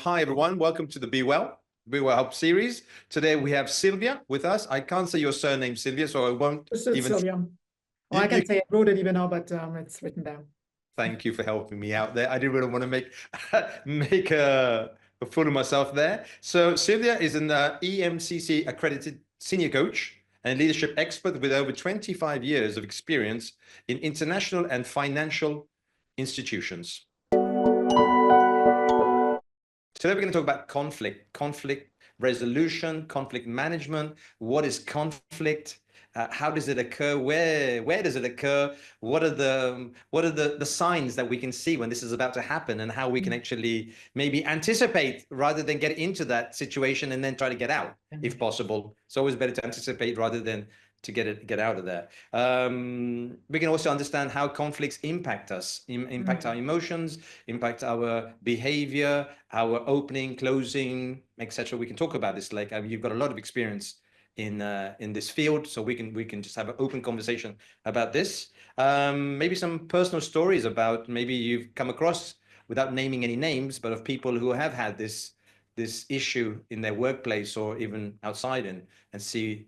Hi everyone, welcome to the BEwell Hub Series. Today we have Sylvia with us. I can't say your surname, Sylvia, so I won't even... Sylvia. Well, I can say Rohde-Liebenau, but it's written down. Thank you for helping me out there. I didn't really want to make a fool of myself there. So Sylvia is an EMCC-accredited senior coach and leadership expert with over 25 years of experience in international and financial institutions. Today we're going to talk about conflict resolution, conflict management. What is conflict? How does it occur? Where does it occur? What are the signs that we can see when this is about to happen, and how we can actually maybe anticipate rather than get into that situation and then try to get out, if possible. It's always better to anticipate rather than to get out of there. We can also understand how conflicts impact us, impact our emotions, impact our behavior, our opening, closing, etc. We can talk about this. Like you've got a lot of experience in this field, so we can just have an open conversation about this. Maybe some personal stories about maybe you've come across, without naming any names, but of people who have had this issue in their workplace or even outside, and see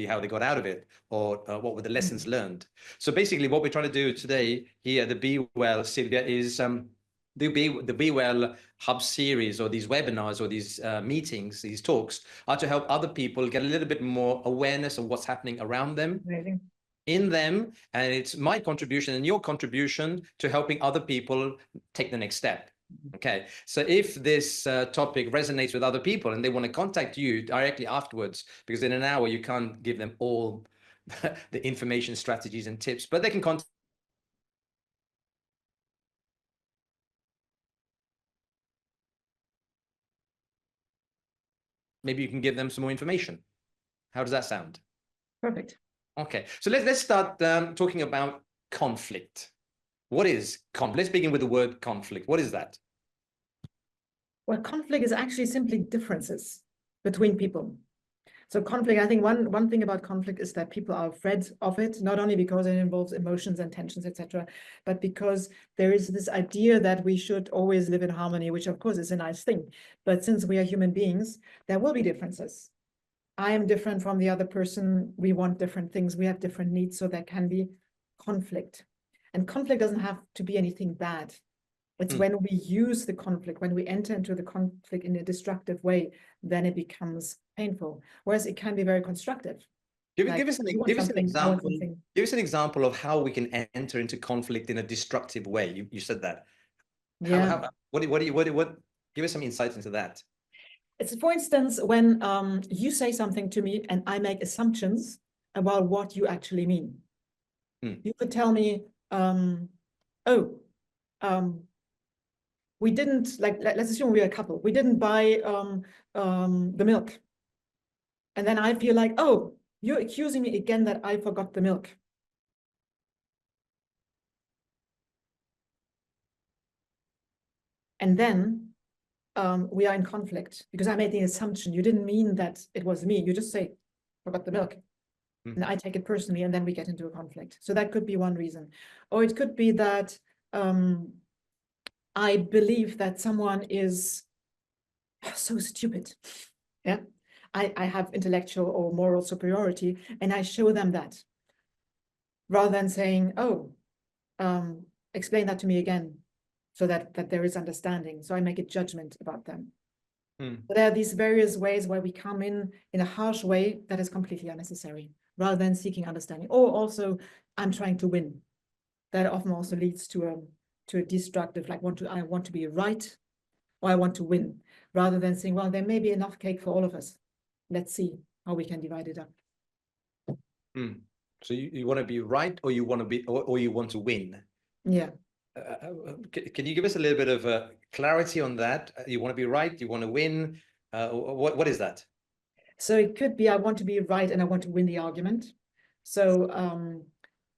how they got out of it, or what were the lessons learned. So basically what we're trying to do today here at the BEwell, Sylvia, is the BEwell Hub Series, or these webinars, or these meetings, these talks, are to help other people get a little bit more awareness of what's happening around them. Amazing. In them, and it's my contribution and your contribution to helping other people take the next step. Okay, so if this topic resonates with other people and they want to contact you directly afterwards, because in an hour you can't give them all the information, strategies and tips, but they can contact. Maybe you can give them some more information. How does that sound? Perfect. Okay, so let's start talking about conflict. What is conflict? Let's begin with the word conflict. What is that? Well, conflict is actually simply differences between people. So conflict, I think one thing about conflict is that people are afraid of it, not only because it involves emotions and tensions, etc., but because there is this idea that we should always live in harmony, which of course is a nice thing. But since we are human beings, there will be differences. I am different from the other person. We want different things. We have different needs. So there can be conflict. And conflict doesn't have to be anything bad. It's when we use the conflict, when we enter into the conflict in a destructive way, then it becomes painful. Whereas it can be very constructive. Give us an example of how we can enter into conflict in a destructive way. You said that. Yeah. Give us some insights into that. It's, for instance, when you say something to me and I make assumptions about what you actually mean. You could tell me, we didn't, like, let's assume we're a couple. We didn't buy the milk. And then I feel like, oh, you're accusing me again that I forgot the milk. And then we are in conflict because I made the assumption. You didn't mean that it was me. You just say, forgot the milk. And I take it personally, and then we get into a conflict. So that could be one reason. Or it could be that I believe that someone is so stupid. Yeah, I have intellectual or moral superiority, and I show them that, rather than saying, oh, explain that to me again, so that there is understanding. So I make a judgment about them. But there are these various ways where we come in a harsh way that is completely unnecessary, rather than seeking understanding. Or also, I'm trying to win. That often also leads to a destructive, like I want to be right, or I want to win, rather than saying, well, there may be enough cake for all of us. Let's see how we can divide it up. So you want to be right, or you want to be, or you want to win? Yeah. Can you give us a little bit of clarity on that? You want to be right, you want to win. What is that? So it could be I want to be right and I want to win the argument. So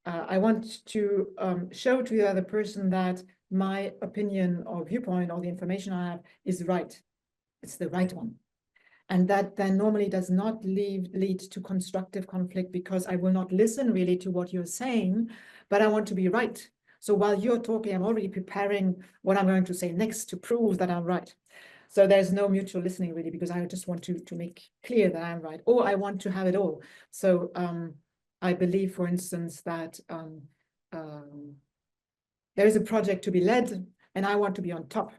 I want to show to the other person that my opinion or viewpoint or the information I have is right. It's the right one. And that then normally does not lead to constructive conflict, because I will not listen really to what you're saying, but I want to be right. So while you're talking, I'm already preparing what I'm going to say next to prove that I'm right. So there's no mutual listening really, because I just want to make clear that I'm right, or I want to have it all. So I believe, for instance, that there is a project to be led and I want to be on top.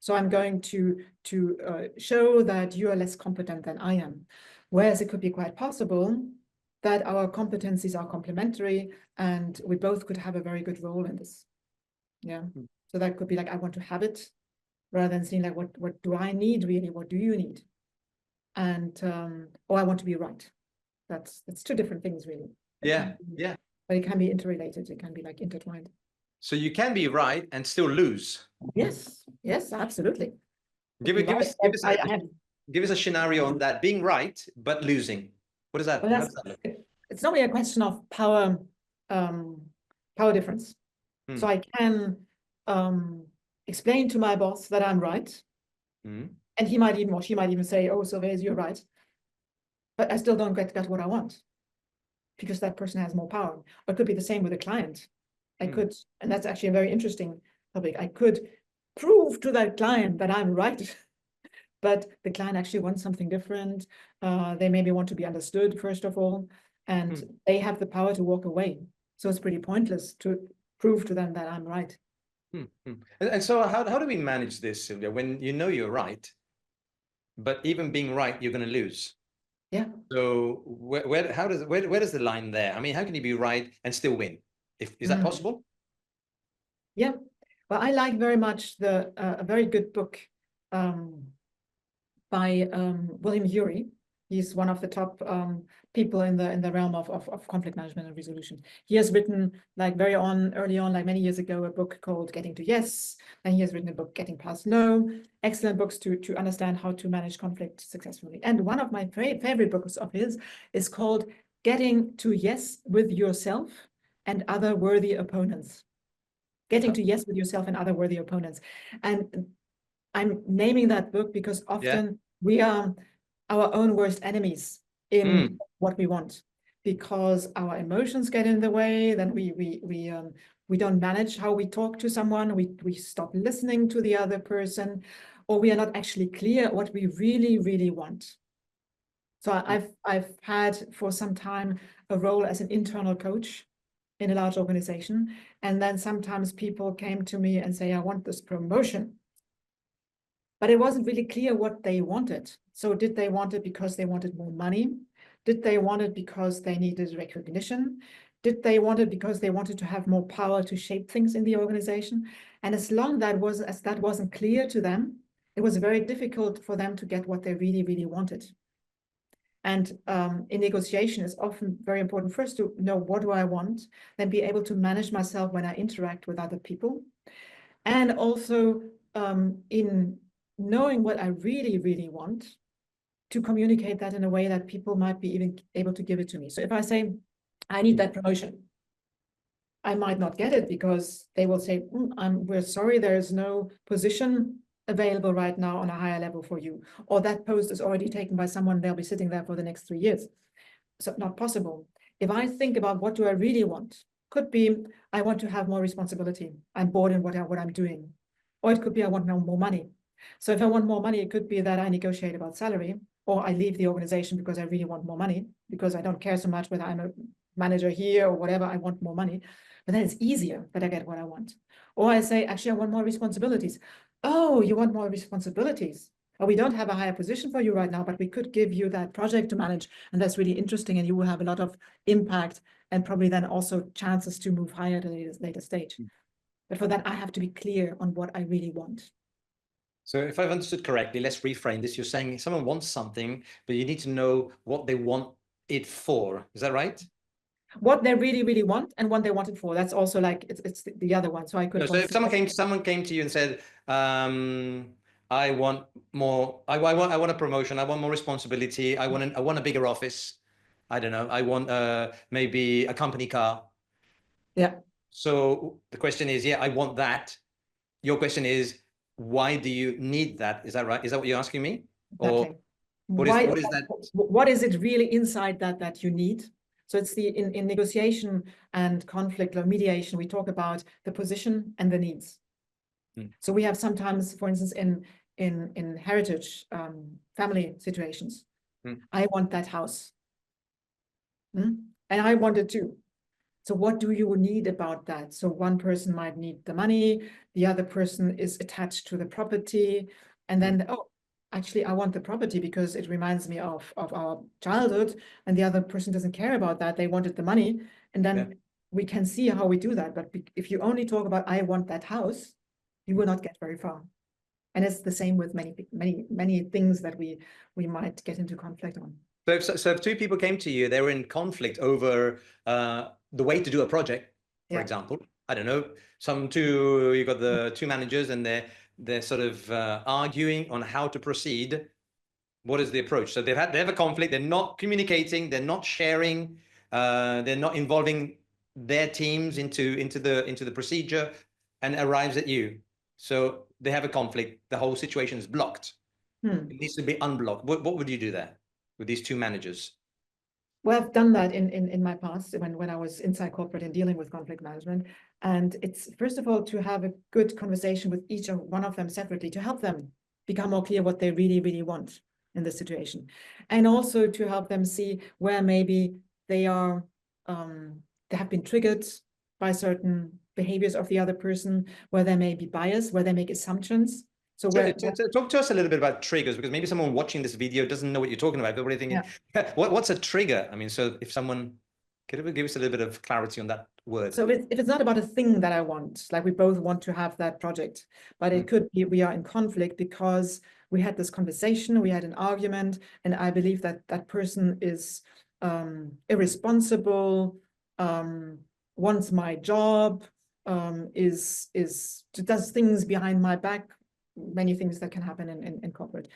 So I'm going to show that you are less competent than I am. Whereas it could be quite possible that our competencies are complementary and we both could have a very good role in this. Yeah. So that could be like, I want to have it, rather than saying like, what do I need really? What do you need? And or I want to be right. That's two different things really. Yeah. But it can be interrelated. It can be like intertwined. So you can be right and still lose. Yes, absolutely. Give us a scenario on that. Being right, but losing. What is that? Well, how does that look? It's normally a question of power difference. So I can explain to my boss that I'm right. And he might even, or she might even say, oh, Sylvia, you're right. But I still don't get what I want, because that person has more power. Or it could be the same with a client. I could, and that's actually a very interesting topic. I could prove to that client that I'm right, but the client actually wants something different. They maybe want to be understood, first of all, and they have the power to walk away. So it's pretty pointless to prove to them that I'm right. And so how do we manage this, Sylvia, when you know you're right, but even being right, you're going to lose? Yeah. So where does the line there? I mean, how can you be right and still win? Is that possible? Yeah. Well, I like very much a very good book by William Ury. He's one of the top people in the realm of conflict management and resolution. He has written, like early on, like many years ago, a book called Getting to Yes, and he has written a book, Getting Past No. Excellent books to understand how to manage conflict successfully. And one of my favorite books of his is called Getting to Yes with Yourself and Other Worthy Opponents. Getting to Yes with Yourself and Other Worthy Opponents. And I'm naming that book because often we are our own worst enemies in what we want, because our emotions get in the way. Then we don't manage how we talk to someone. We stop listening to the other person, or we are not actually clear what we really want. So I've had for some time a role as an internal coach in a large organization, and then sometimes people came to me and say, I want this promotion. But it wasn't really clear what they wanted. So did they want it because they wanted more money? Did they want it because they needed recognition? Did they want it because they wanted to have more power to shape things in the organization? And as long as that wasn't clear to them, it was very difficult for them to get what they really wanted. And in negotiation, it's often very important first to know, what do I want? Then be able to manage myself when I interact with other people. And also in knowing what I really want, to communicate that in a way that people might be even able to give it to me. So if I say, I need that promotion, I might not get it because they will say, we're sorry, there's no position available right now on a higher level for you. Or that post is already taken by someone, they'll be sitting there for the next 3 years. So not possible. If I think about what do I really want, could be, I want to have more responsibility. I'm bored in what I'm doing. Or it could be, I want more money. So if I want more money, it could be that I negotiate about salary, or I leave the organization because I really want more money, because I don't care so much whether I'm a manager here or whatever, I want more money. But then it's easier that I get what I want. Or I say, actually, I want more responsibilities. Oh, you want more responsibilities? Oh, we don't have a higher position for you right now, but we could give you that project to manage. And that's really interesting. And you will have a lot of impact and probably then also chances to move higher at a later stage. But for that, I have to be clear on what I really want. So if I've understood correctly, let's reframe this. You're saying someone wants something, but you need to know what they want it for. Is that right? What they really want and what they want it for. That's also like, it's the other one. So I could. No, so if someone came to you and said, I want more, I want a promotion, I want more responsibility, I want a bigger office. I don't know, I want maybe a company car. Yeah. So the question is, I want that. Your question is, why do you need that? Is that right? Is that what you're asking me? Exactly. Or what is that? What is it really inside that you need? So it's in negotiation and conflict or mediation, we talk about the position and the needs. So we have sometimes, for instance, in heritage family situations. I want that house. And I want it too. So what do you need about that? So one person might need the money, the other person is attached to the property, and then, oh, actually, I want the property because it reminds me of our childhood, and the other person doesn't care about that. They wanted the money, and then we can see how we do that. But if you only talk about, I want that house, you will not get very far. And it's the same with many things that we might get into conflict on. So if two people came to you, they were in conflict over the way to do a project, for example. I don't know, you've got the two managers and they're sort of arguing on how to proceed. What is the approach? So they have a conflict, they're not communicating, they're not sharing, they're not involving their teams into the procedure, and arrives at you. So they have a conflict, the whole situation is blocked. It needs to be unblocked. What would you do there with these two managers? Well, I've done that in my past when I was inside corporate and dealing with conflict management. And it's, first of all, to have a good conversation with each one of them separately to help them become more clear what they really, really want in the situation. And also to help them see where maybe they are, they have been triggered by certain behaviors of the other person, where they may be biased, where they make assumptions. So talk to us a little bit about triggers, because maybe someone watching this video doesn't know what you're talking about. But what are you thinking? What's a trigger? I mean, so if someone could give us a little bit of clarity on that word. So if it's not about a thing that I want, like we both want to have that project, but it could be we are in conflict because we had this conversation, we had an argument, and I believe that that person is irresponsible, wants my job, does things behind my back, many things that can happen in corporate.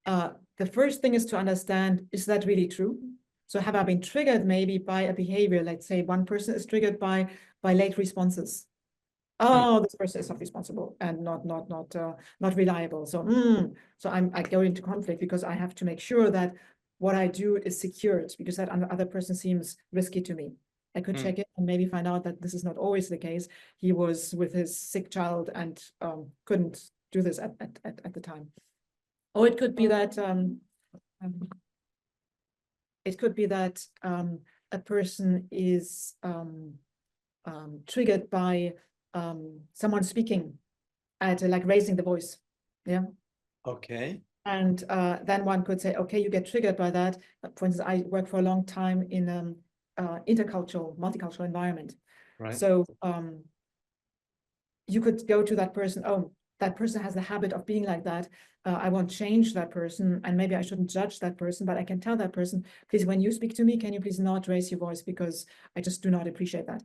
The first thing is to understand, is that really true? So have I been triggered maybe by a behavior? Let's say one person is triggered by late responses. Oh, this person is not responsible and not reliable. So I go into conflict because I have to make sure that what I do is secured, because that other person seems risky to me. I could check it and maybe find out that this is not always the case. He was with his sick child and couldn't do this at the time. Or it could be that a person is triggered by someone speaking at like raising the voice. Yeah. Okay. And then one could say, okay, you get triggered by that. For instance, I worked for a long time in intercultural, multicultural environment. Right. So you could go to that person, oh, that person has the habit of being like that. I won't change that person, and maybe I shouldn't judge that person, but I can tell that person, please, when you speak to me, can you please not raise your voice, because I just do not appreciate that.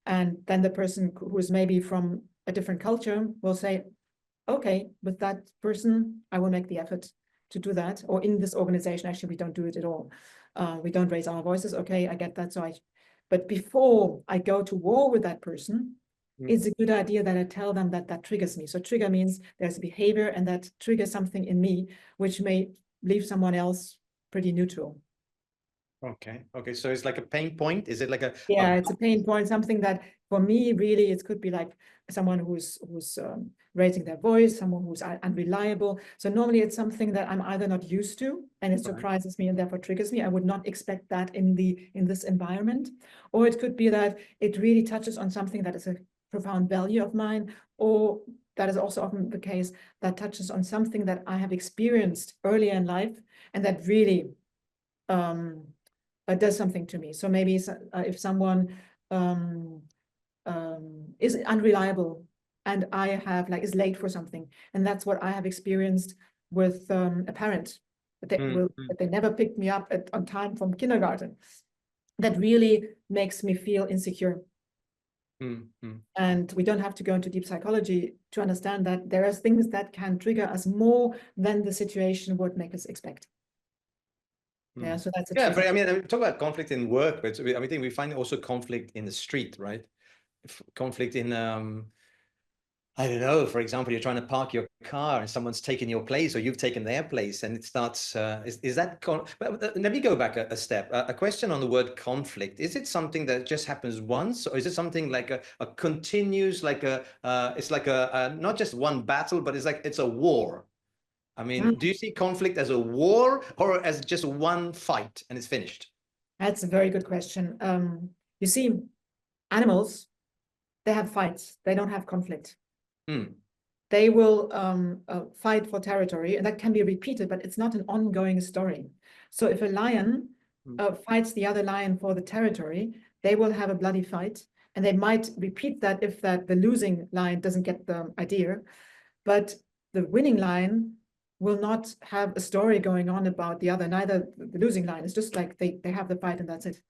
And then the person who is maybe from a different culture will say, okay, with that person, I will make the effort to do that. Or in this organization, actually, we don't do it at all. We don't raise our voices. Okay, I get that. But before I go to war with that person, it's a good idea that I tell them that triggers me. So trigger means there's a behavior and that triggers something in me, which may leave someone else pretty neutral. Okay. So it's like a pain point. Is it like a? Yeah, it's a pain point. Something that for me, really, it could be like someone who's raising their voice, someone who's unreliable. So normally it's something that I'm either not used to and it surprises me and therefore triggers me. I would not expect that in this environment. Or it could be that it really touches on something that is a profound value of mine, or that is also often the case, that touches on something that I have experienced earlier in life and that really does something to me. So maybe if someone is unreliable and I have is late for something, and that's what I have experienced with a parent, that they never picked me up on time from kindergarten, that really makes me feel insecure. And we don't have to go into deep psychology to understand that there are things that can trigger us more than the situation would make us expect. Yeah, so that's but I mean, talk about conflict in work, but I think we find also conflict in the street, right? Conflict in I don't know, for example, you're trying to park your car and someone's taken your place or you've taken their place, and it starts, is that, but let me go back a step. A question on the word conflict. Is it something that just happens once, or is it something like a continuous, it's like a not just one battle, but it's like, it's a war? I mean, do you see conflict as a war or as just one fight and it's finished? That's a very good question. You see, animals, they have fights. They don't have conflict. They will fight for territory, and that can be repeated, but it's not an ongoing story. So if a lion fights the other lion for the territory, they will have a bloody fight, and they might repeat that if the losing lion doesn't get the idea. But the winning lion will not have a story going on about the other, neither the losing lion. It's just like they have the fight and that's it.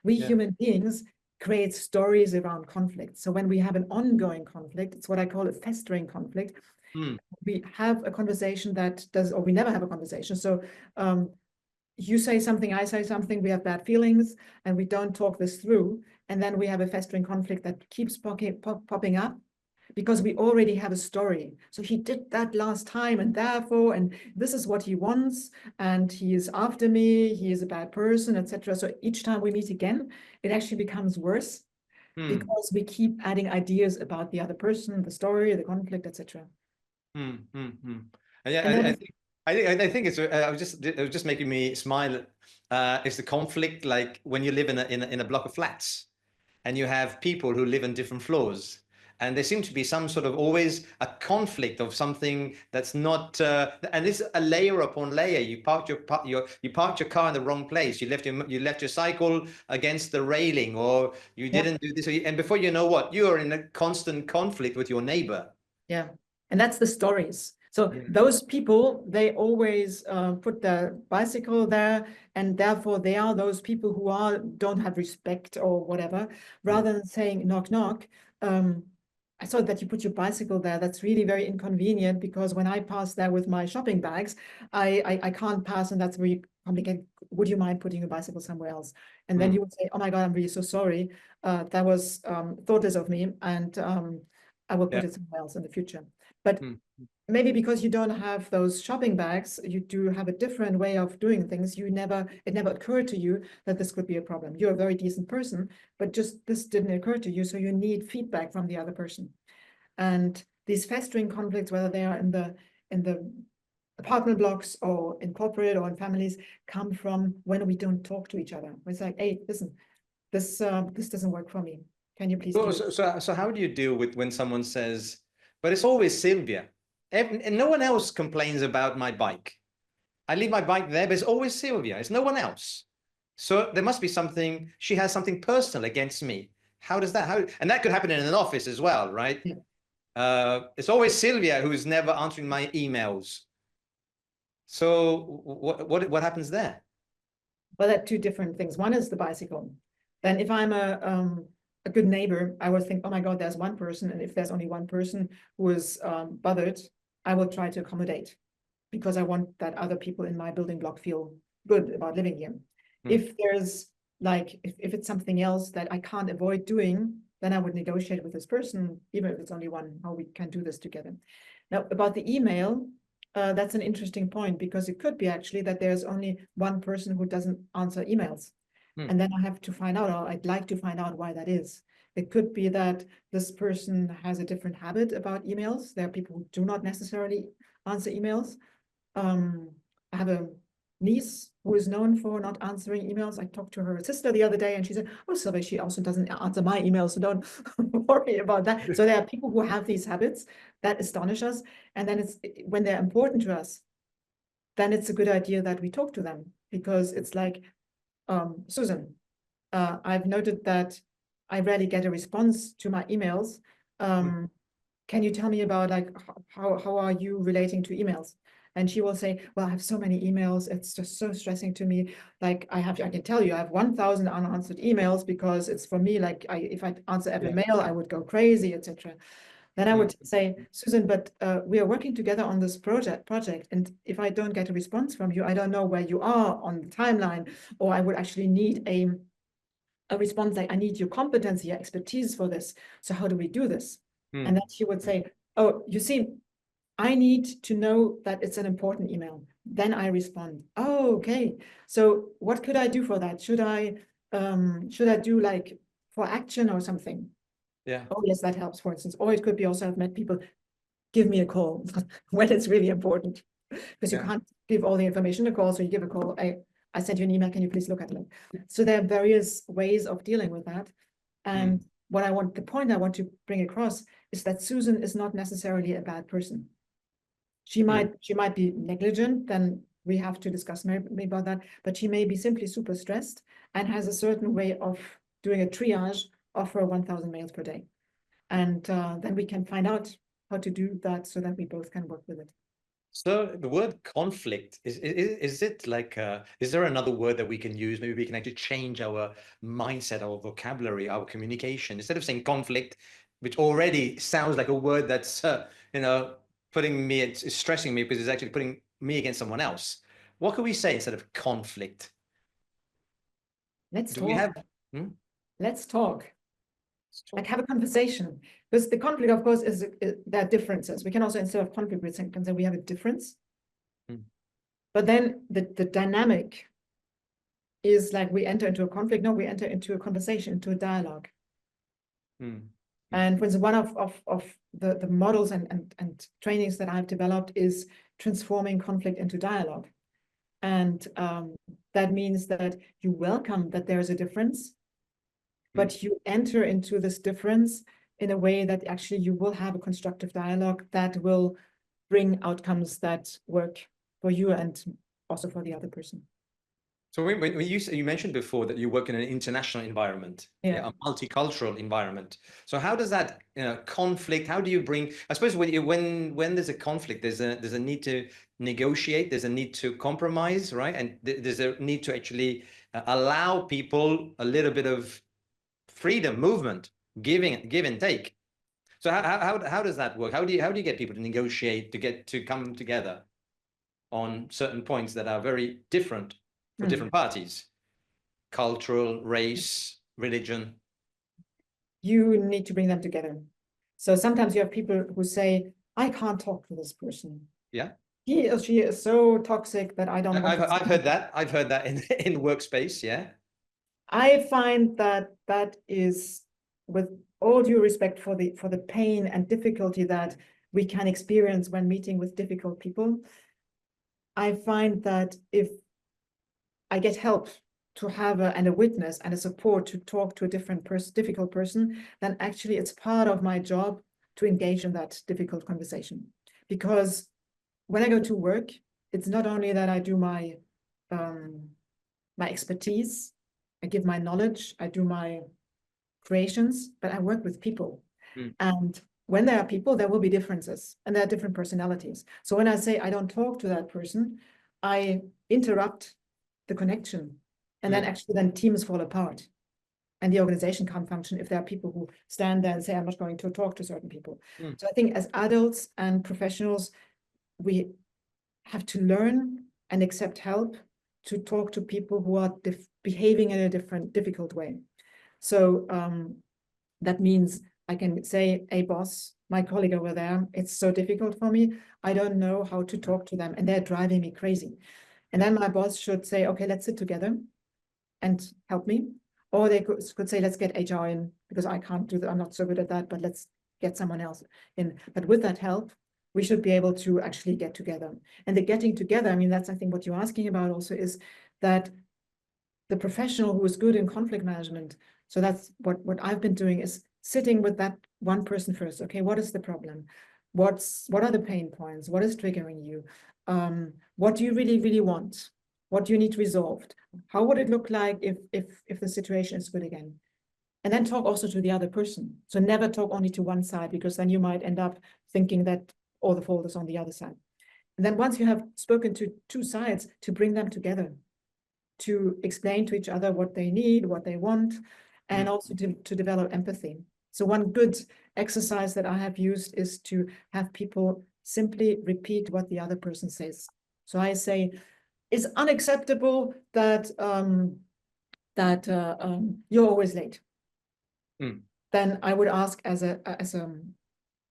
We human beings create stories around conflict. So when we have an ongoing conflict, it's what I call a festering conflict. We have a conversation that does, or we never have a conversation. So you say something, I say something, we have bad feelings, and we don't talk this through. And then we have a festering conflict that keeps popping up because we already have a story. So he did that last time, and therefore, and this is what he wants, and he is after me, he is a bad person, etc. So each time we meet again, it actually becomes worse because we keep adding ideas about the other person, the story, the conflict, etc. Yeah, I think it's it was just making me smile. Is the conflict like when you live in a block of flats and you have people who live in different floors, and there seems to be some sort of always a conflict of something that's not, and it's a layer upon layer. You parked your car in the wrong place. You left your cycle against the railing, or you didn't do this, and before you know what, you are in a constant conflict with your neighbor. Yeah, and that's the stories. So those people, they always put their bicycle there, and therefore they are those people who don't have respect or whatever. Rather than saying knock knock, I saw that you put your bicycle there. That's really very inconvenient because when I pass there with my shopping bags, I can't pass, and that's really complicated. Would you mind putting your bicycle somewhere else? And then you would say, oh my God, I'm really so sorry. That was thoughtless of me, and I will put it somewhere else in the future. But maybe because you don't have those shopping bags, you do have a different way of doing things. It never occurred to you that this could be a problem. You're a very decent person, but just this didn't occur to you. So you need feedback from the other person. And these festering conflicts, whether they are in the apartment blocks or in corporate or in families, come from when we don't talk to each other. It's like, hey, listen, this doesn't work for me. Can you please do it? So how do you deal with when someone says, but it's always Sylvia, and no one else complains about my bike. I leave my bike there, but it's always Sylvia. It's no one else. So there must be something, she has something personal against me. How does that, and that could happen in an office as well, right? It's always Sylvia who's never answering my emails. So what happens there? Well, there are two different things. One is the bicycle. Then if I'm a good neighbor, I will think, oh my God, there's one person. And if there's only one person who is bothered, I will try to accommodate because I want that other people in my building block feel good about living here. If there's like, if it's something else that I can't avoid doing, then I would negotiate with this person, even if it's only one, how we can do this together. Now, about the email, that's an interesting point because it could be actually that there's only one person who doesn't answer emails. And then I have to find out, or I'd like to find out why that is. It could be that this person has a different habit about emails. There are people who do not necessarily answer emails. I have a niece who is known for not answering emails. I talked to her sister the other day and she said, oh, Sylvia, she also doesn't answer my emails, so don't worry about that. So there are people who have these habits that astonish us. And then when they're important to us, then it's a good idea that we talk to them because it's like, Susan, I've noted that I rarely get a response to my emails. Can you tell me about like how are you relating to emails? And she will say, well, I have so many emails. It's just so stressing to me. Like I can tell you, I have 1,000 unanswered emails because it's for me, like if I answer every mail, I would go crazy, etc. Then I would say, Susan, but we are working together on this project. And if I don't get a response from you, I don't know where you are on the timeline, or I would actually need a response like, I need your competency, your expertise for this. So how do we do this? And then she would say, oh, you see, I need to know that it's an important email. Then I respond, oh, okay. So what could I do for that? Should I do like for action or something? Yeah. Oh, yes, that helps, for instance. Or it could be also, I've met people, give me a call when it's really important. because you can't give all the information a call. So you give a call, I sent you an email, can you please look at it? So there are various ways of dealing with that. And the point I want to bring across is that Susan is not necessarily a bad person. She might be negligent, then we have to discuss maybe about that, but she may be simply super stressed and has a certain way of doing a triage of her 1,000 mails per day. And then we can find out how to do that so that we both can work with it. So the word conflict, is it like, is there another word that we can use? Maybe we can actually change our mindset, our vocabulary, our communication. Instead of saying conflict, which already sounds like a word that's, you know, putting me, it's stressing me because it's actually putting me against someone else. What can we say instead of conflict? Let's Do talk. we have? Let's talk. Like have a conversation, because the conflict, of course, is there are differences. We can also, instead of conflict, we can say we have a difference. But then the dynamic is like we enter into a conflict. No, we enter into a conversation, into a dialogue. And for instance, one of the models and trainings that I've developed is transforming conflict into dialogue. And that means that you welcome that there's a difference, but you enter into this difference in a way that actually you will have a constructive dialogue that will bring outcomes that work for you and also for the other person. So when you mentioned before that you work in an international environment, a multicultural environment. So how does that, you know, conflict? How do you bring? I suppose when there's a conflict, there's a need to negotiate. There's a need to compromise, right? And there's a need to actually allow people a little bit of freedom, movement, give and take. So how does that work? How do you get people to negotiate, to come together on certain points that are very different for different parties? Cultural, race, religion. You need to bring them together. So sometimes you have people who say, I can't talk to this person. Yeah. He or she is so toxic that I don't want to. I've heard that. I've heard that in workspace. Yeah. I find that is, with all due respect for the pain and difficulty that we can experience when meeting with difficult people, I find that if I get help to have a witness and a support to talk to a difficult person, then actually it's part of my job to engage in that difficult conversation. Because when I go to work, it's not only that I do my expertise, I give my knowledge, I do my creations, but I work with people. And when there are people, there will be differences and there are different personalities. So when I say I don't talk to that person, I interrupt the connection. And then teams fall apart. And the organization can't function if there are people who stand there and say, I'm not going to talk to certain people. So I think as adults and professionals, we have to learn and accept help to talk to people who are behaving in a difficult way. So that means I can say, hey boss, my colleague over there, it's so difficult for me. I don't know how to talk to them and they're driving me crazy. And then my boss should say, okay, let's sit together and help me. Or they could say, let's get HR in, because I can't do that. I'm not so good at that, but let's get someone else in. But with that help, we should be able to actually get together. And the getting together, I mean, that's, I think, what you're asking about also, is that the professional who is good in conflict management, so that's what I've been doing, is sitting with that one person first. Okay, what is the problem? What are the pain points? What is triggering you? What do you really, really want? What do you need resolved? How would it look like if the situation is good again? And then talk also to the other person. So never talk only to one side, because then you might end up thinking that all the fault is on the other side. And then once you have spoken to two sides, to bring them together, to explain to each other what they need, what they want, and also to develop empathy. So one good exercise that I have used is to have people simply repeat what the other person says. So I say, it's unacceptable that you're always late. Then I would ask as a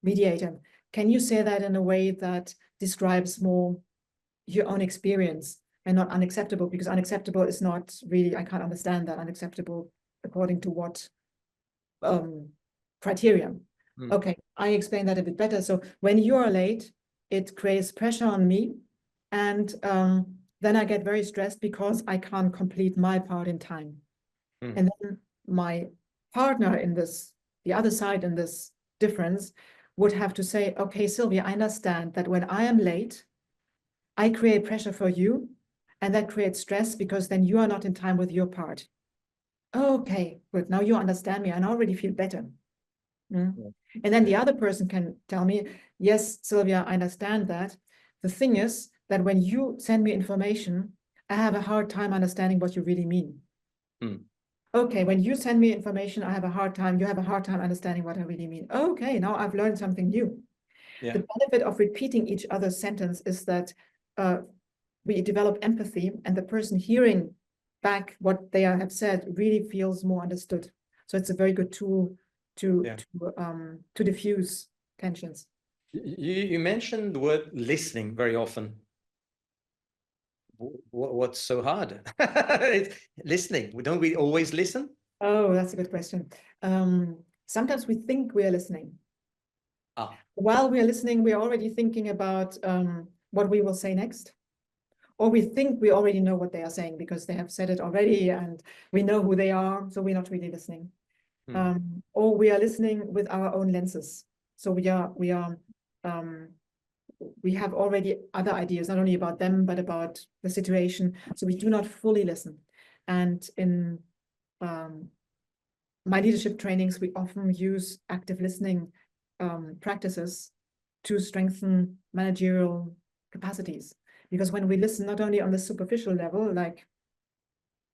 mediator, can you say that in a way that describes more your own experience and not unacceptable? Because unacceptable is not really, I can't understand that. Unacceptable according to what criteria? Okay, I explain that a bit better. So when you are late, it creates pressure on me And then I get very stressed because I can't complete my part in time. And then my partner in this, the other side in this difference, would have to say, okay, Sylvia, I understand that when I am late, I create pressure for you, and that creates stress because then you are not in time with your part. Okay, good. Now you understand me, and I already feel better. Yeah. And then the other person can tell me, yes, Sylvia, I understand that. The thing is that when you send me information, I have a hard time understanding what you really mean. Okay, when you send me information, I have a hard time, you have a hard time understanding what I really mean. Okay, now I've learned something new. Yeah. The benefit of repeating each other's sentence is that we develop empathy, and the person hearing back what they have said really feels more understood. So it's a very good tool to diffuse tensions. You mentioned the word listening very often. What's so hard? Listening. Don't we always listen? Oh, that's a good question. Sometimes we think we are listening. While we are listening, we are already thinking about what we will say next. Or we think we already know what they are saying because they have said it already and we know who they are, so we're not really listening. Or we are listening with our own lenses. So we have already other ideas, not only about them, but about the situation. So we do not fully listen. And in my leadership trainings, we often use active listening practices to strengthen managerial capacities. Because when we listen, not only on the superficial level, like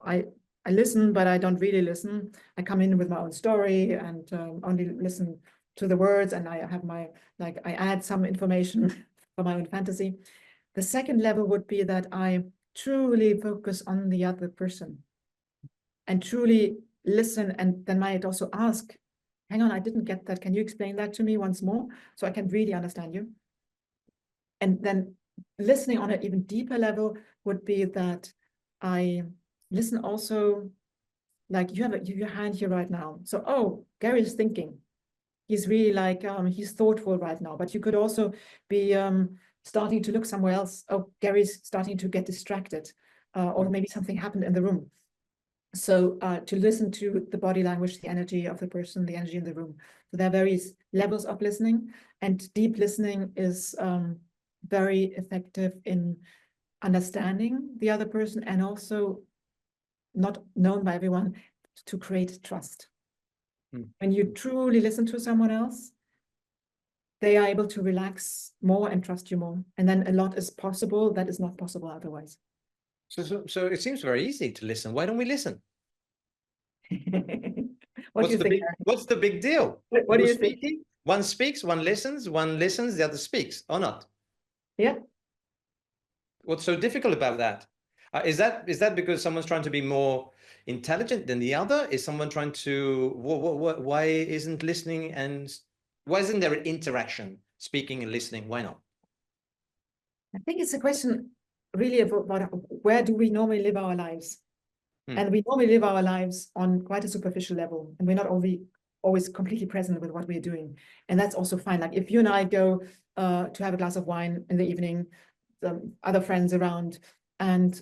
I listen, but I don't really listen. I come in with my own story and only listen to the words, and I have my, I add some information for my own fantasy. The second level would be that I truly focus on the other person and truly listen, and then might also ask, hang on, I didn't get that. Can you explain that to me once more so I can really understand you? And then listening on an even deeper level would be that I listen also, like you have your hand here right now. So, oh, Gary is thinking. He's really like, he's thoughtful right now, but you could also be starting to look somewhere else. Oh, Gary's starting to get distracted, or maybe something happened in the room. So to listen to the body language, the energy of the person, the energy in the room. So there are various levels of listening, and deep listening is very effective in understanding the other person, and also not known by everyone, to create trust. When you truly listen to someone else, they are able to relax more and trust you more. And then a lot is possible that is not possible otherwise. So it seems very easy to listen. Why don't we listen? What's the big deal? What do you think? One speaks, one listens, the other speaks, or not? Yeah. What's so difficult about that? Is that because someone's trying to be more intelligent than the other? Is someone trying to, why isn't listening, and why isn't there an interaction, speaking and listening? Why not? I think it's a question really about where do we normally live our lives? And we normally live our lives on quite a superficial level, and we're not always completely present with what we're doing. And that's also fine. Like if you and I go to have a glass of wine in the evening, other friends around, and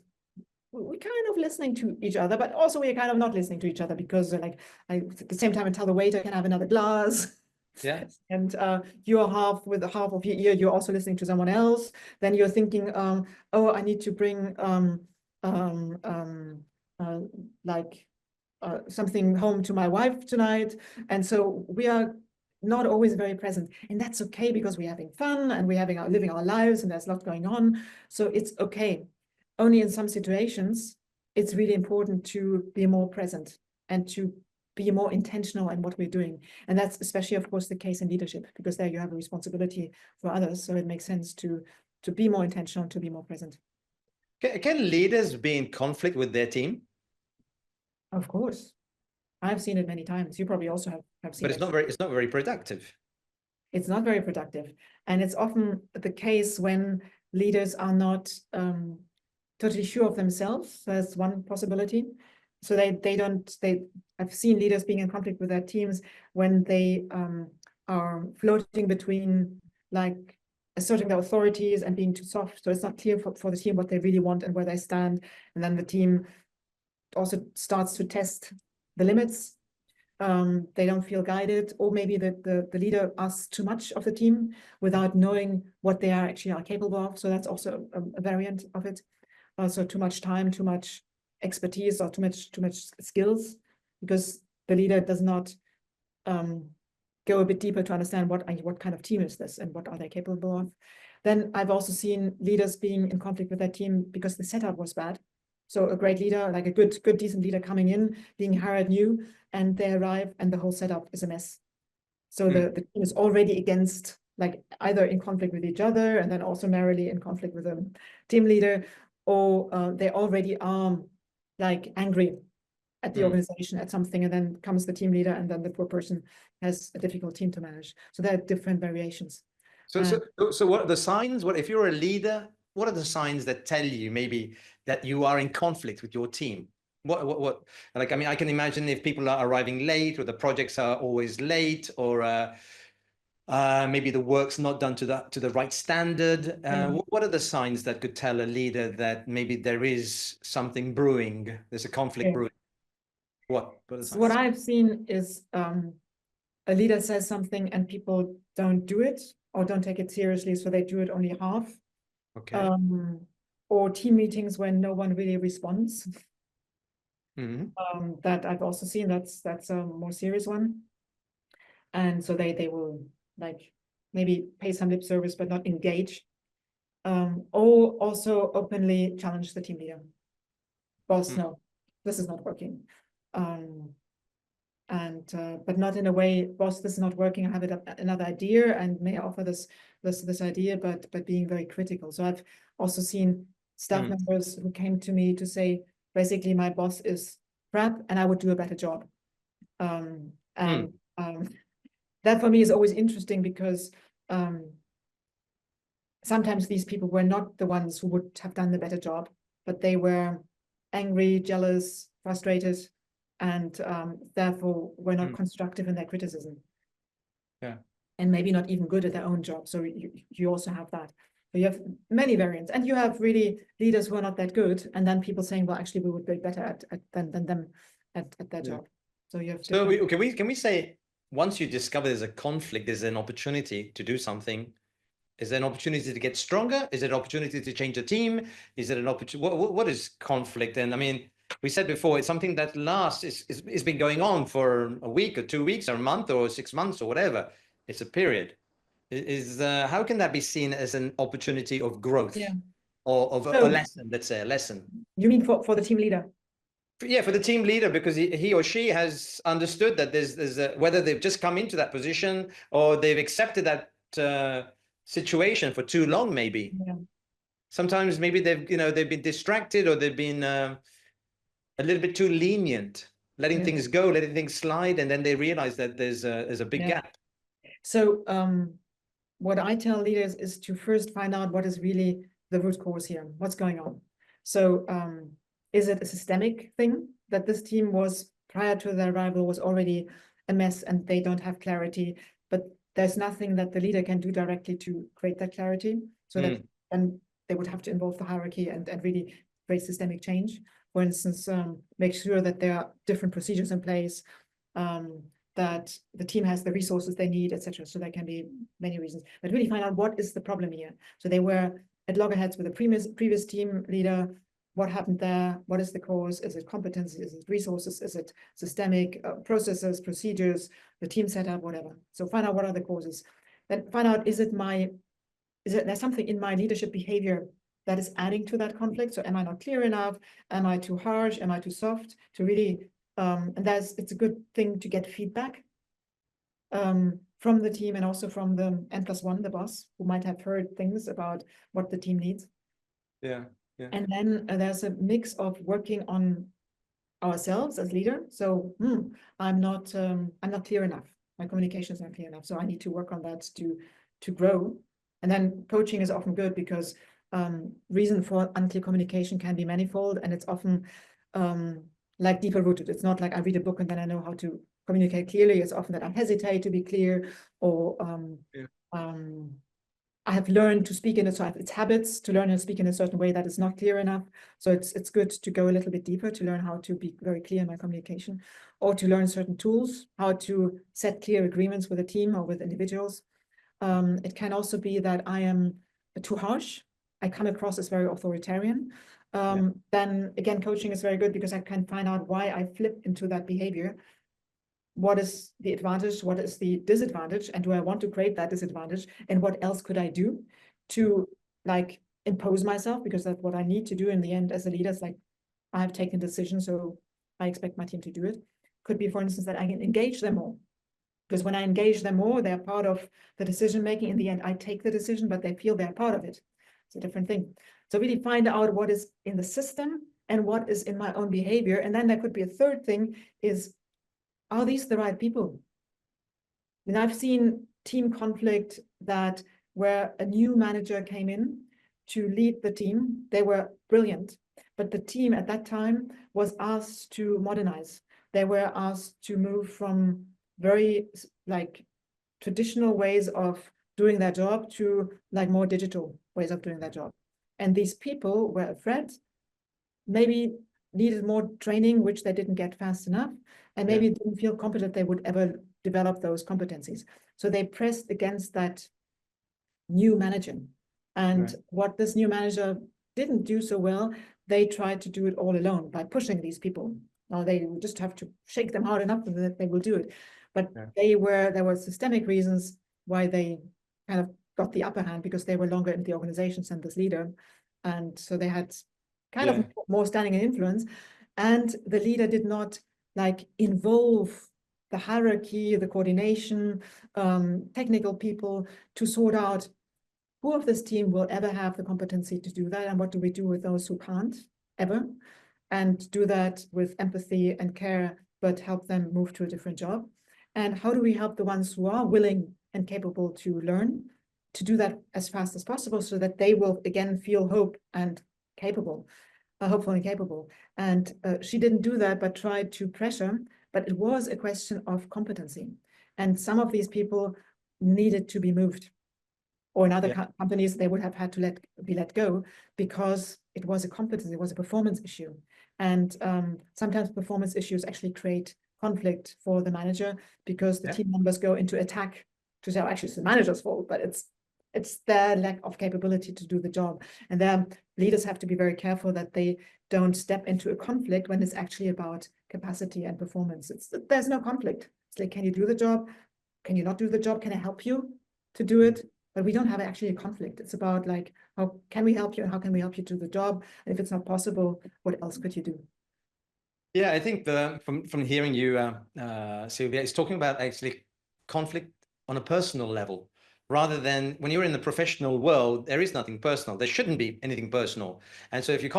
we're kind of listening to each other, but also we're kind of not listening to each other, because at the same time I tell the waiter, can I have another glass? Yeah. And you're half of your ear, you're also listening to someone else. Then you're thinking, oh, I need to bring something home to my wife tonight. And so we are not always very present, and that's okay, because we're having fun and we're living our lives, and there's a lot going on. So it's okay. Only in some situations, it's really important to be more present and to be more intentional in what we're doing. And that's especially, of course, the case in leadership, because there you have a responsibility for others. So it makes sense to be more intentional, to be more present. Can leaders be in conflict with their team? Of course. I've seen it many times. You probably also have seen it. But it's not very productive. It's not very productive. And it's often the case when leaders are not totally sure of themselves. That's one possibility. So I've seen leaders being in conflict with their teams when they are floating between like asserting their authorities and being too soft. So it's not clear for the team what they really want and where they stand. And then the team also starts to test the limits. They don't feel guided, or maybe the leader asks too much of the team without knowing what they actually are capable of. So that's also a variant of it. Also too much time, too much expertise, or too much skills, because the leader does not go a bit deeper to understand what kind of team is this and what are they capable of. Then I've also seen leaders being in conflict with their team because the setup was bad. So a great leader, like a good, decent leader coming in, being hired new, and they arrive and the whole setup is a mess. So the team is already against, like either in conflict with each other and then also merrily in conflict with a team leader, or they already are like angry at the organization, at something, and then comes the team leader, and then the poor person has a difficult team to manage. So there are different variations. So what are the signs? What if you're a leader? What are the signs that tell you maybe that you are in conflict with your team? What like, I mean, I can imagine if people are arriving late, or the projects are always late, or maybe the work's not done to the right standard. What are the signs that could tell a leader that maybe there is something brewing? There's a conflict brewing. What are the signs? So what I've seen is a leader says something and people don't do it or don't take it seriously, so they do it only half. Okay. Or team meetings when no one really responds. Mm-hmm. That I've also seen. That's a more serious one. And so they will like maybe pay some lip service but not engage. Or also openly challenge the team leader. Boss, no, this is not working. But not in a way, boss, this is not working. I have another idea, and may I offer this idea, but being very critical. So I've also seen staff members who came to me to say, basically, my boss is crap, and I would do a better job. That for me is always interesting, because sometimes these people were not the ones who would have done the better job, but they were angry, jealous, frustrated, and therefore were not constructive in their criticism. Yeah. And maybe not even good at their own job. So you also have that. So you have many variants, and you have really leaders who are not that good, and then people saying, well, actually we would be better than them at their job. So you have different... can we say, once you discover there's a conflict, there's an opportunity to do something. Is there an opportunity to get stronger? Is it an opportunity to change the team? Is it an opportunity? What is conflict? And I mean, we said before, it's something that lasts, it's been going on for a week or 2 weeks or a month or 6 months or whatever. It's a period. How can that be seen as an opportunity of growth? Yeah. Or of a lesson, let's say a lesson? You mean for the team leader? Yeah, for the team leader, because he or she has understood that there's whether they've just come into that position or they've accepted that situation for too long, maybe. Yeah. Sometimes maybe they've been distracted, or they've been a little bit too lenient, letting things go, letting things slide, and then they realize that there's a big gap. So what I tell leaders is to first find out what is really the root cause here, what's going on. So is it a systemic thing that this team was, prior to their arrival, was already a mess and they don't have clarity, but there's nothing that the leader can do directly to create that clarity, so that then they would have to involve the hierarchy and really create systemic change. For instance, make sure that there are different procedures in place, that the team has the resources they need, etc. So there can be many reasons, but really find out what is the problem here. So they were at loggerheads with the previous team leader. What happened there? What is the cause? Is it competency? Is it resources? Is it systemic processes, procedures, the team setup, whatever? So find out what are the causes. Then find out, is there something in my leadership behavior that is adding to that conflict? So am I not clear enough? Am I too harsh? Am I too soft? To really, and it's a good thing to get feedback from the team, and also from the N+1, the boss, who might have heard things about what the team needs. Yeah. And then there's a mix of working on ourselves as leader. So I'm not clear enough. My communication is not clear enough. So I need to work on that to grow. And then coaching is often good, because reason for unclear communication can be manifold, and it's often like deeper rooted. It's not like I read a book and then I know how to communicate clearly. It's often that I hesitate to be clear, or I have learned to speak in it, so it's habits to learn how to speak in a certain way that is not clear enough. So it's good to go a little bit deeper to learn how to be very clear in my communication, or to learn certain tools, how to set clear agreements with a team or with individuals. It can also be that I am too harsh. I come across as very authoritarian. Then again, coaching is very good because I can find out why I flip into that behavior. What is the advantage? What is the disadvantage? And do I want to create that disadvantage? And what else could I do to like impose myself? Because that's what I need to do in the end as a leader. It's like I have taken a decision, so I expect my team to do it. Could be, for instance, that I can engage them more. Because when I engage them more, they're part of the decision making. In the end, I take the decision, but they feel they're part of it. It's a different thing. So really find out what is in the system and what is in my own behavior. And then there could be a third thing is, are these the right people? And I've seen team conflict that where a new manager came in to lead the team, they were brilliant, but the team at that time was asked to modernize. They were asked to move from very like traditional ways of doing their job to like more digital ways of doing their job. And these people were afraid, maybe needed more training, which they didn't get fast enough, and maybe didn't feel confident they would ever develop those competencies. So they pressed against that new manager. And what this new manager didn't do so well, they tried to do it all alone by pushing these people. Now they just have to shake them hard enough that they will do it. But there were systemic reasons why they kind of got the upper hand, because they were longer in the organizations than this leader. And so they had kind of more standing and influence. And the leader did not like involve the hierarchy, the coordination, technical people to sort out who of this team will ever have the competency to do that, and what do we do with those who can't ever, and do that with empathy and care, but help them move to a different job. And how do we help the ones who are willing and capable to learn to do that as fast as possible, so that they will again feel hope and capable, hopeful and capable. And she didn't do that, but tried to pressure. But it was a question of competency, and some of these people needed to be moved, or in other companies they would have had to be let go, because it was a competence, it was a performance issue. And sometimes performance issues actually create conflict for the manager, because the team members go into attack to say, oh, actually it's the manager's fault, but it's their lack of capability to do the job. And their leaders have to be very careful that they don't step into a conflict when it's actually about capacity and performance. There's no conflict. It's like, can you do the job? Can you not do the job? Can I help you to do it? But we don't have actually a conflict. It's about like, how can we help you and how can we help you do the job? And if it's not possible, what else could you do? Yeah, I think from hearing you, Sylvia, it's talking about actually conflict on a personal level, rather than when you're in the professional world, there is nothing personal. There shouldn't be anything personal. And so if your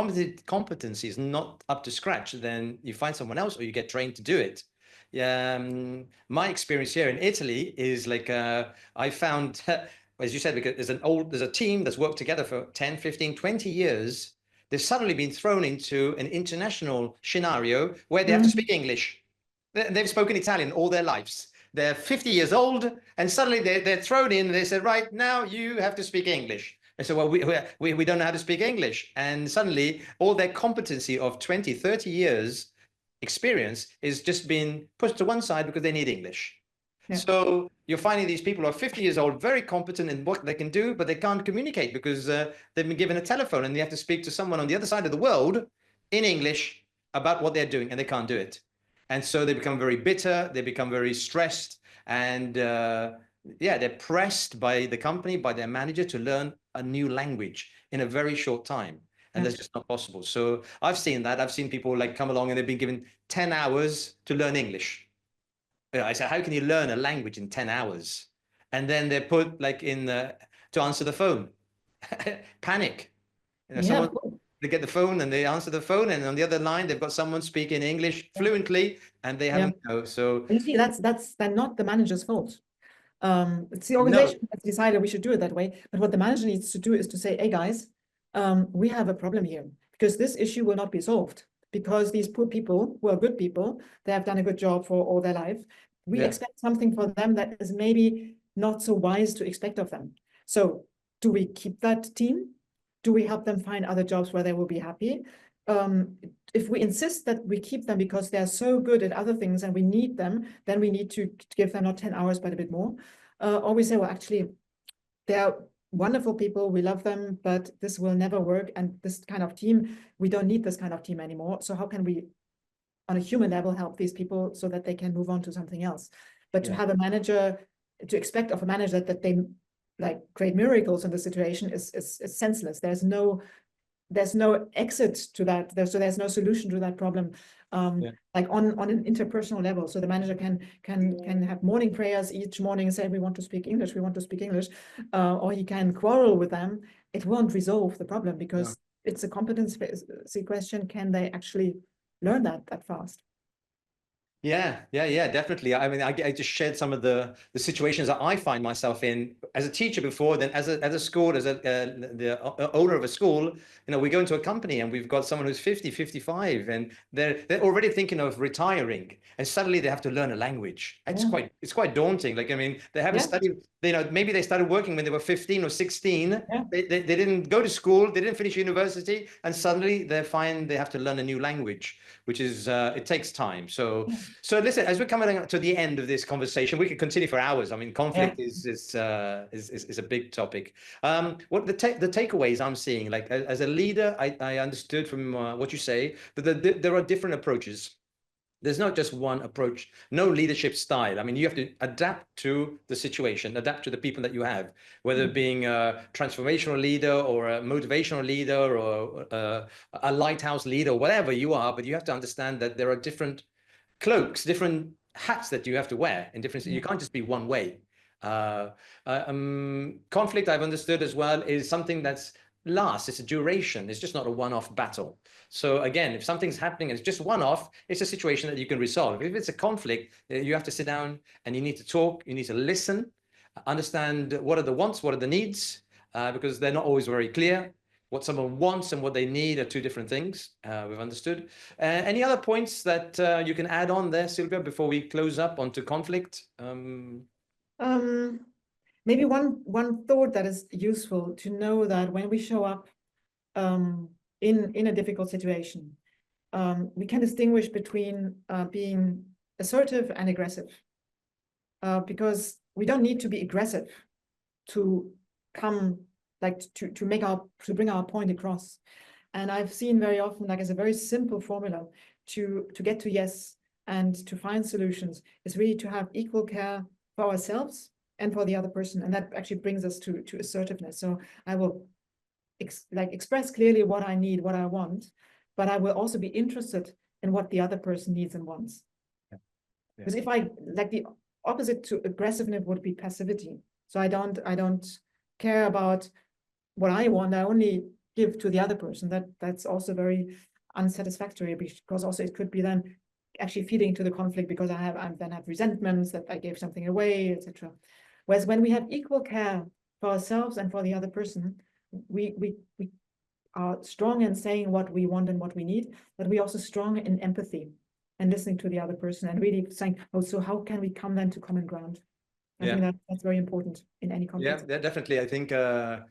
competency is not up to scratch, then you find someone else or you get trained to do it. Yeah, my experience here in Italy is like I found, as you said, because there's a team that's worked together for 10, 15, 20 years. They've suddenly been thrown into an international scenario where they have to speak English. They've spoken Italian all their lives. They're 50 years old, and suddenly they're thrown in. And they said, right, now you have to speak English. And so, well, we don't know how to speak English. And suddenly all their competency of 20, 30 years experience is just being pushed to one side because they need English. So you're finding these people are 50 years old, very competent in what they can do, but they can't communicate because they've been given a telephone and they have to speak to someone on the other side of the world in English about what they're doing, and they can't do it. And so they become very bitter, they become very stressed, and they're pressed by the company, by their manager, to learn a new language in a very short time. And that's just not possible. So I've seen that. I've seen people like come along and they've been given 10 hours to learn English. I said, how can you learn a language in 10 hours? And then they're put like to answer the phone. Panic. They get the phone and they answer the phone, and on the other line, they've got someone speaking English fluently, and they haven't know. So you see, that's then not the manager's fault. It's the organization that's decided we should do it that way. But what the manager needs to do is to say, hey guys, we have a problem here, because this issue will not be solved. Because these poor people, who are good people, they have done a good job for all their life. We expect something for them that is maybe not so wise to expect of them. So do we keep that team? Do we help them find other jobs where they will be happy? If we insist that we keep them because they're so good at other things and we need them, then we need to give them not 10 hours, but a bit more. Or we say, well, actually, they're wonderful people, we love them, but this will never work. And this kind of team, we don't need this kind of team anymore. So how can we, on a human level, help these people so that they can move on to something else? But to have a manager, to expect of a manager that they like create miracles in the situation is senseless. There's no exit to that. There's no solution to that problem. Like on an interpersonal level. So the manager can have morning prayers each morning and say, we want to speak English, we want to speak English, or he can quarrel with them. It won't resolve the problem because it's a competency question. Can they actually learn that fast? Yeah, definitely. I mean, I just shared some of the situations that I find myself in as a teacher before, then as a school, as the owner of a school. You know, we go into a company and we've got someone who's 50, 55, and they're already thinking of retiring, and suddenly they have to learn a language. It's quite daunting. Like, I mean, they haven't studied. You know, maybe they started working when they were 15 or 16. They didn't go to school, they didn't finish university, and suddenly they find they have to learn a new language, which is it takes time. So listen, as we're coming to the end of this conversation, we could continue for hours. I mean, conflict is a big topic. What the takeaways I'm seeing, like as a leader, I understood from what you say that there are different approaches. There's not just one approach, no leadership style. I mean, you have to adapt to the situation, adapt to the people that you have, whether being a transformational leader or a motivational leader or a lighthouse leader, whatever you are, but you have to understand that there are different cloaks, different hats that you have to wear in different, you can't just be one way. Conflict, I've understood as well, is something that's lasts, it's a duration, it's just not a one-off battle. So again, if something's happening and it's just one-off, it's a situation that you can resolve. If it's a conflict, you have to sit down and you need to talk, you need to listen, understand what are the wants, what are the needs, because they're not always very clear. What someone wants and what they need are two different things. We've understood. Any other points that you can add on there, Sylvia, before we close up onto conflict? Maybe one thought that is useful to know that when we show up in a difficult situation, we can distinguish between being assertive and aggressive, because we don't need to be aggressive to come, like to bring our point across. And I've seen very often, like as a very simple formula to get to yes and to find solutions is really to have equal care for ourselves and for the other person. And that actually brings us to assertiveness. So I will express clearly what I need, what I want, but I will also be interested in what the other person needs and wants. Because if I, like, the opposite to aggressiveness would be passivity. So I don't care about what I want. I only give to the other person. That's also very unsatisfactory, because also it could be then actually feeding to the conflict, because I then have resentments that I gave something away, etc. Whereas when we have equal care for ourselves and for the other person, we are strong in saying what we want and what we need, but we also strong in empathy and listening to the other person and really saying, oh, so how can we come then to common ground? I think that's very important in any conflict. Yeah, definitely. I think the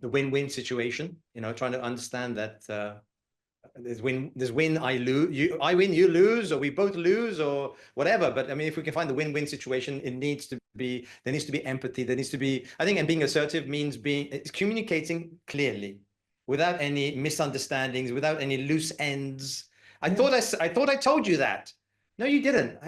win-win situation, you know, trying to understand that there's win, I lose, I win, you lose, or we both lose, or whatever. But I mean, if we can find the win-win situation, there needs to be empathy. There needs to be, I think, and being assertive means it's communicating clearly, without any misunderstandings, without any loose ends. I thought I told you that. No, you didn't.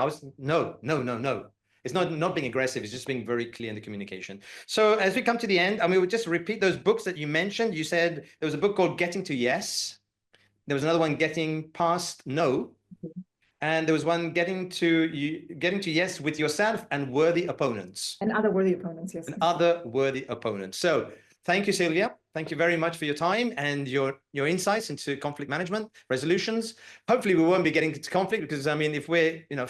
No. It's not being aggressive. It's just being very clear in the communication. So as we come to the end, I mean, we'll just repeat those books that you mentioned. You said there was a book called Getting to Yes. There was another one, Getting Past No. And there was one, Getting to Yes with Yourself and Worthy Opponents. And Other Worthy Opponents, yes. And Other Worthy Opponents. So thank you, Sylvia. Thank you very much for your time and your insights into conflict management, resolutions. Hopefully we won't be getting into conflict, because I mean, if we're, you know,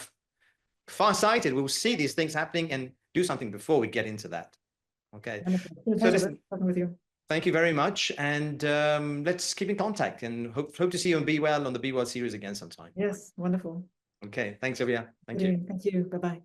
far-sighted, we'll see these things happening and do something before we get into that. Okay. So listen, talking with you. Thank you very much, and let's keep in contact, and hope to see you on BEwell, on the BEwell series again sometime. Yes, wonderful. Okay, thanks, Sylvia. Thank you. Thank you. Bye-bye.